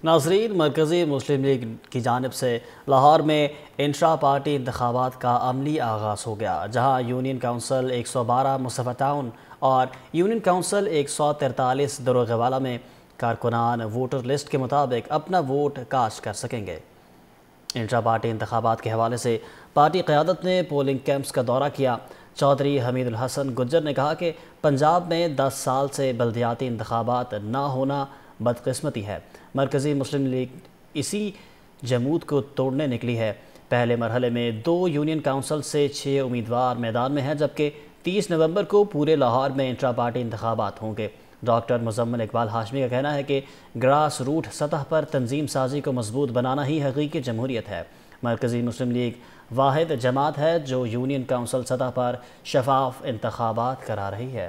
ناظرین، مرکزی مسلم لیگ کی جانب سے لاہور میں انٹرا پارٹی انتخابات کا عملی آغاز ہو گیا، جہاں یونین کونسل 112 مصطفی ٹاؤن اور یونین کونسل 143 دروغے والا میں کارکنان ووٹر لسٹ کے مطابق اپنا ووٹ کاسٹ کر سکیں گے۔ انٹرا پارٹی انتخابات کے حوالے سے پارٹی قیادت نے پولنگ کیمپس کا دورہ کیا۔ چودھری حمید الحسن گجر نے کہا کہ پنجاب میں 10 سال سے بلدیاتی انتخابات نہ ہونا بدقسمتی ہے۔ مرکزی مسلم لیگ اسی جمود کو توڑنے نکلی ہے۔ پہلے مرحلے میں 2 یونین کونسل سے 6 امیدوار میدان میں ہیں، جبکہ 30 نومبر کو پورے لاہور میں انٹرا پارٹی انتخابات ہوں گے۔ ڈاکٹر مزمل اقبال ہاشمی کا کہنا ہے کہ گراس روٹ سطح پر تنظیم سازی کو مضبوط بنانا ہی حقیقی جمہوریت ہے۔ مرکزی مسلم لیگ واحد جماعت ہے جو یونین کونسل سطح پر شفاف انتخابات کرا رہی ہے۔